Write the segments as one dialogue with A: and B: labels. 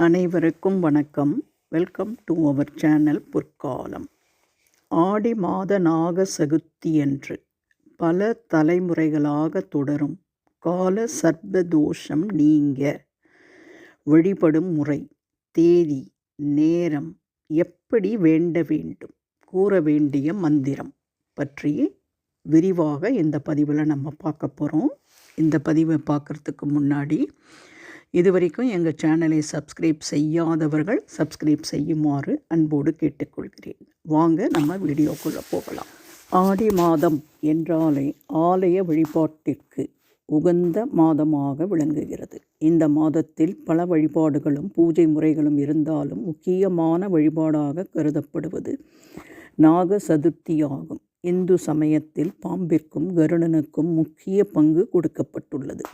A: அனைவருக்கும் வணக்கம். Welcome to our channel பொற்காலம். ஆடி மாத நாக சதுர்த்தியன்று பல தலைமுறைகளாக தொடரும் கால சர்ப்ப தோஷம் நீங்க வழிபடும் முறை, தேதி, நேரம், எப்படி வேண்ட வேண்டும், கூற வேண்டிய மந்திரம் பற்றி விரிவாக இந்த பதிவில் நம்ம பார்க்க போகிறோம். இந்த பதிவை பார்க்குறதுக்கு முன்னாடி இதுவரைக்கும் எங்கள் சேனலை சப்ஸ்கிரைப் செய்யாதவர்கள் சப்ஸ்கிரைப் செய்யுமாறு அன்போடு கேட்டுக்கொள்கிறேன். வாங்க நம்ம வீடியோக்குள்ளே போகலாம். ஆடி மாதம் என்றாலே ஆலய வழிபாட்டிற்கு உகந்த மாதமாக விளங்குகிறது. இந்த மாதத்தில் பல வழிபாடுகளும் பூஜை முறைகளும் இருந்தாலும் முக்கியமான வழிபாடாக கருதப்படுவது நாக சதுர்த்தியாகும். இந்து சமயத்தில் பாம்பிற்கும் கருடனுக்கும் முக்கிய பங்கு கொடுக்கப்பட்டுள்ளது.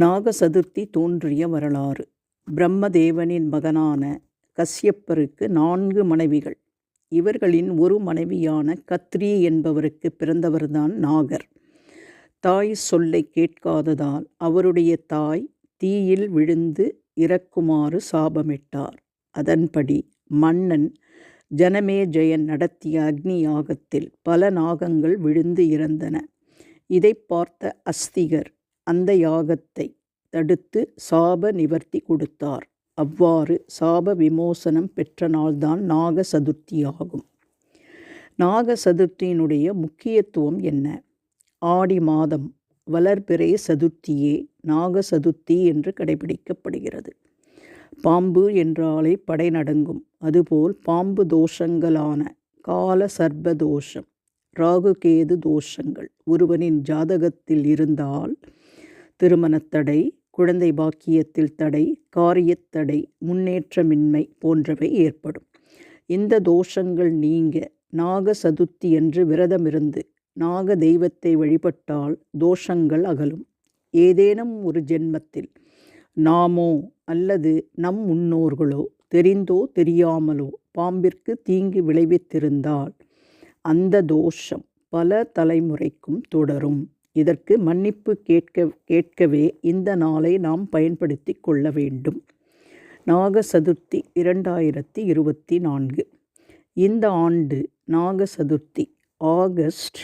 A: நாக சதுர்த்தி தோன்றிய வரலாறு. பிரம்மதேவனின் மகனான கஸ்யப்பருக்கு 4 மனைவிகள். இவர்களின் ஒரு மனைவியான கத்ரி என்பவருக்கு பிறந்தவர்தான் நாகர். தாய் சொல்லை கேட்காததால் அவருடைய தாய் தீயில் விழுந்து இறக்குமாறு சாபமிட்டார். அதன்படி மன்னன் ஜனமேஜயன் நடத்திய அக்னி யாகத்தில் பல நாகங்கள் விழுந்து இறந்தன. இதை பார்த்த அஸ்திகர் அந்த யாகத்தை தடுத்து சாப நிவர்த்தி கொடுத்தார். அவ்வாறு சாப விமோசனம் பெற்ற நாள்தான் நாக சதுர்த்தியாகும். நாக சதுர்த்தியினுடைய முக்கியத்துவம் என்ன? ஆடி மாதம் வளர்பிறை சதுர்த்தியே நாக சதுர்த்தி என்று கடைபிடிக்கப்படுகிறது. பாம்பு என்றாலே படை நடுங்கும். அதுபோல் பாம்பு தோஷங்களான கால சர்ப்ப தோஷம், ராகுகேது தோஷங்கள் ஒருவனின் ஜாதகத்தில் இருந்தால் திருமணத்தடை, குழந்தை பாக்கியத்தில் தடை, காரியத்தடை, முன்னேற்றமின்மை போன்றவை ஏற்படும். இந்த தோஷங்கள் நீங்க நாக சதுர்த்தி என்று விரதமிருந்து நாக தெய்வத்தை வழிபட்டால் தோஷங்கள் அகலும். ஏதேனும் ஒரு ஜென்மத்தில் நாமோ அல்லது நம் முன்னோர்களோ தெரிந்தோ தெரியாமலோ பாம்பிற்கு தீங்கு விளைவித்திருந்தால் அந்த தோஷம் பல தலைமுறைக்கும் தொடரும். இதற்கு மன்னிப்பு கேட்கவே இந்த நாளை நாம் பயன்படுத்தி கொள்ள வேண்டும். நாக சதுர்த்தி 2024. இந்த ஆண்டு நாக சதுர்த்தி ஆகஸ்ட்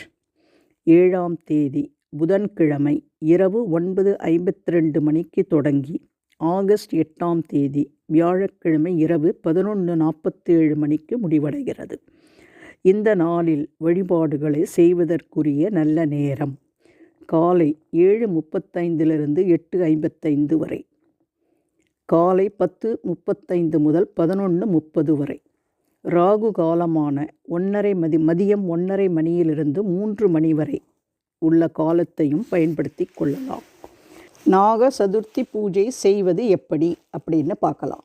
A: 7ஆம் தேதி புதன்கிழமை இரவு 9:52 மணிக்கு தொடங்கி ஆகஸ்ட் 8ஆம் தேதி வியாழக்கிழமை இரவு 11:47 மணிக்கு முடிவடைகிறது. இந்த நாளில் வழிபாடுகளை செய்வதற்குரிய நல்ல நேரம் காலை 7:35 8:55 வரை, காலை 10:35 முதல் 11:30 வரை, ராகு காலமான மதியம் 1:30 மணியிலிருந்து 3 மணி வரை உள்ள காலத்தையும் பயன்படுத்தி கொள்ளலாம். நாக சதுர்த்தி பூஜை செய்வது எப்படி அப்படின்னு பார்க்கலாம்.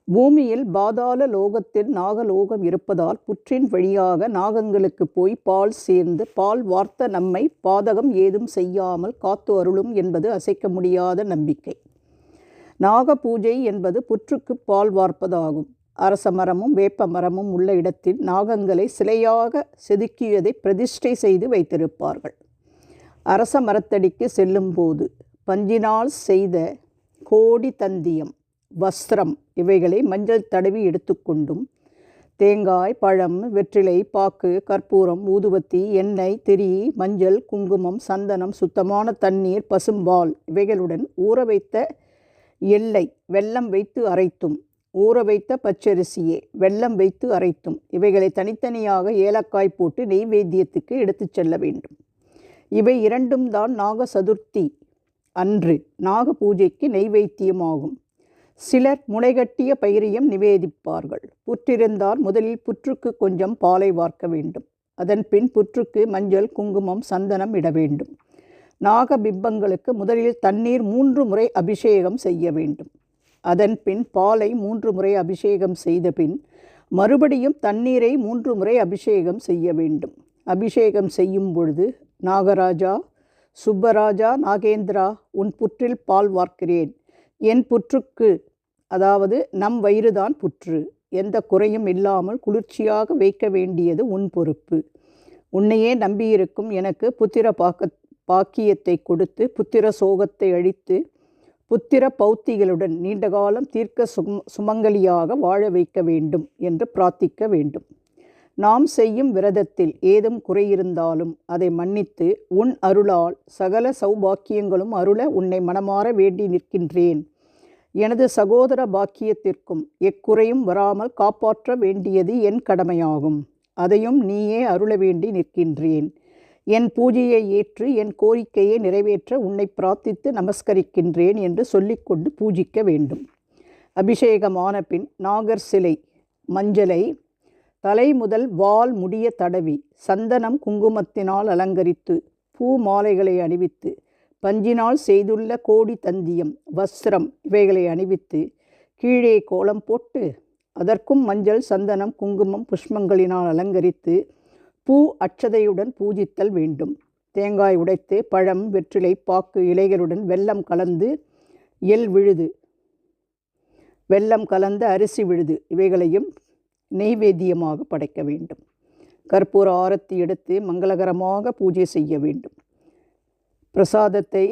A: பூமியில் பாதாள லோகத்தில் நாகலோகம் இருப்பதால் புற்றின் வழியாக நாகங்களுக்கு போய் பால் சேர்ந்து பால் வார்த்த நம்மை பாதகம் ஏதும் செய்யாமல் காத்து அருளும் என்பது அசைக்க முடியாத நம்பிக்கை. நாக பூஜை என்பது புற்றுக்கு பால் வார்ப்பதாகும். அரச மரமும் வேப்ப மரமும் உள்ள இடத்தில் நாகங்களை சிலையாக செதுக்கியதை பிரதிஷ்டை செய்து வைத்திருப்பார்கள். அரச மரத்தடிக்கு செல்லும் போது பஞ்சினால் செய்த கோடி தந்தியம், வஸ்திரம் இவைகளை மஞ்சள் தடவி எடுத்துக்கொண்டும் தேங்காய், பழம், வெற்றிலை, பாக்கு, கற்பூரம், ஊதுவத்தி, எண்ணெய், திரி, மஞ்சள், குங்குமம், சந்தனம், சுத்தமான தண்ணீர், பசும்பால் இவைகளுடன் ஊற வைத்த எள்ளை வெல்லம் வைத்து அரைத்தும், ஊற வைத்த பச்சரிசியை வெல்லம் வைத்து அரைத்தும் இவைகளை தனித்தனியாக ஏலக்காய் போட்டு நெய்வேத்தியத்துக்கு எடுத்து செல்ல வேண்டும். இவை இரண்டும் தான் நாக சதுர்த்தி அன்று நாக பூஜைக்கு நெய்வேத்தியமாகும். சிலர் முளைகட்டிய பயிரையும் நிவேதிப்பார்கள். புற்றிருந்தால் முதலில் புற்றுக்கு கொஞ்சம் பாலை வார்க்க வேண்டும். அதன் பின் புற்றுக்கு மஞ்சள், குங்குமம், சந்தனம் இட வேண்டும். நாக பிம்பங்களுக்கு முதலில் தண்ணீர் 3 முறை அபிஷேகம் செய்ய வேண்டும். அதன் பின் பாலை 3 முறை அபிஷேகம் செய்த பின் மறுபடியும் தண்ணீரை 3 முறை அபிஷேகம் செய்ய வேண்டும். அபிஷேகம் செய்யும் பொழுது நாகராஜா, சுப்பராஜா, நாகேந்திரா, உன் புற்றில் பால் வார்க்கிறேன். என் புற்றுக்கு, அதாவது நம் வயிறுதான் புற்று, எந்த குறையும் இல்லாமல் குளிர்ச்சியாக வைக்க வேண்டியது உன் பொறுப்பு. உன்னையே நம்பியிருக்கும் எனக்கு புத்திர பாக்கியத்தை கொடுத்து புத்திர சோகத்தை அழித்து புத்திர பௌத்திகளுடன் நீண்ட காலம் தீர்க்க சுமங்கலியாக வாழ வைக்க வேண்டும் என்று பிரார்த்திக்க வேண்டும். நாம் செய்யும் விரதத்தில் ஏதும் குறையிருந்தாலும் அதை மன்னித்து உன் அருளால் சகல சௌபாக்கியங்களும் அருள உன்னை மனமாற வேண்டி நிற்கின்றேன். எனது சகோதர பாக்கியத்திற்கும் எக்குறையும் வராமல் காப்பாற்ற வேண்டியது என் கடமையாகும். அதையும் நீயே அருள வேண்டி நிற்கின்றேன். என் பூஜையை ஏற்று என் கோரிக்கையை நிறைவேற்ற உன்னை பிரார்த்தித்து நமஸ்கரிக்கின்றேன் என்று சொல்லிக்கொண்டு பூஜிக்க வேண்டும். அபிஷேகமான பின் நாகர் சிலை மஞ்சளை தலை முதல் வால் முடிய தடவி சந்தனம் குங்குமத்தினால் அலங்கரித்து பூ மாலைகளை அணிவித்து பஞ்சினால் செய்துள்ள கோடி தந்தியம் வஸ்திரம் இவைகளை அணிவித்து கீழே கோலம் போட்டு அதற்கும் மஞ்சள் சந்தனம் குங்குமம் புஷ்பங்களினால் அலங்கரித்து பூ அட்சதையுடன் பூஜித்தல் வேண்டும். தேங்காய் உடைத்து பழம் வெற்றிலை பாக்கு இலைகளுடன் வெல்லம் கலந்து வெல்லம் கலந்த அரிசி விழுது இவைகளையும் நெய்வேத்தியமாக படைக்க வேண்டும். கற்பூர ஆரத்தி எடுத்து மங்களகரமாக பூஜை செய்ய வேண்டும். பிரசாதத்தை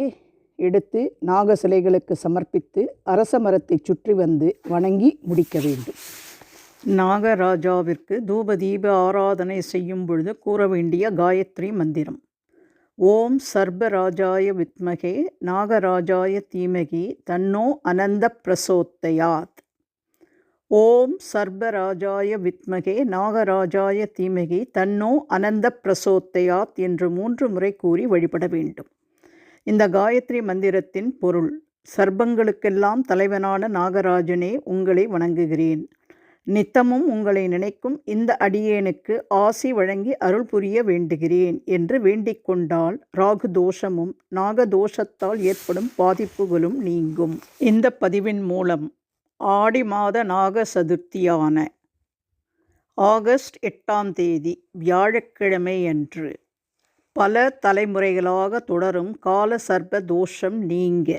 A: எடுத்து நாக சிலைகளுக்கு சமர்ப்பித்து அரச மரத்தை சுற்றி வந்து வணங்கி முடிக்க வேண்டும். நாகராஜாவிற்கு தூப தீப ஆராதனை செய்யும் பொழுது கூற வேண்டிய காயத்ரி மந்திரம். ஓம் சர்பராஜாய வித்மகே நாகராஜாய தீமகி தன்னோ அனந்த பிரசோத்தயாத். ஓம் சர்பராஜாய வித்மகே நாகராஜாய தீமகி தன்னோ அனந்த பிரசோத்தயாத் என்று 3 முறை கூறி வழிபட வேண்டும். இந்த காயத்ரி மந்திரத்தின் பொருள்: சர்ப்பங்களுக்கெல்லாம் தலைவனான நாகராஜனே, உங்களை வணங்குகிறேன். நித்தமும் உங்களை நினைக்கும் இந்த அடியேனுக்கு ஆசி வழங்கி அருள் புரிய வேண்டுகிறேன் என்று வேண்டிக் கொண்டால் ராகு தோஷமும் நாகதோஷத்தால் ஏற்படும் பாதிப்புகளும் நீங்கும். இந்த பதிவின் மூலம் ஆடி மாத நாக சதுர்த்தியான ஆகஸ்ட் 8ஆம் தேதி வியாழக்கிழமை அன்று பல தலைமுறைகளாக தொடரும் கால சர்ப்ப தோஷம் நீங்க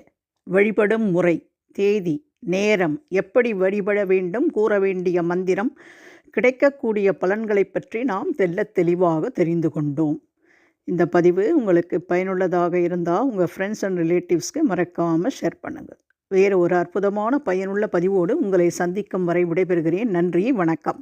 A: வழிபடும் முறை, தேதி, நேரம், எப்படி வழிபட வேண்டும், கூற வேண்டிய மந்திரம், கிடைக்கக்கூடிய பலன்களை பற்றி நாம் தெளிவாக தெரிந்து கொண்டோம். இந்த பதிவு உங்களுக்கு பயனுள்ளதாக இருந்தால் உங்கள் ஃப்ரெண்ட்ஸ் அண்ட் ரிலேட்டிவ்ஸ்க்கு மறக்காமல் ஷேர் பண்ணுங்கள். வேறு ஒரு அற்புதமான பயனுள்ள பதிவோடு உங்களை சந்திக்கும் வரை விடைபெறுகிறேன். நன்றி, வணக்கம்.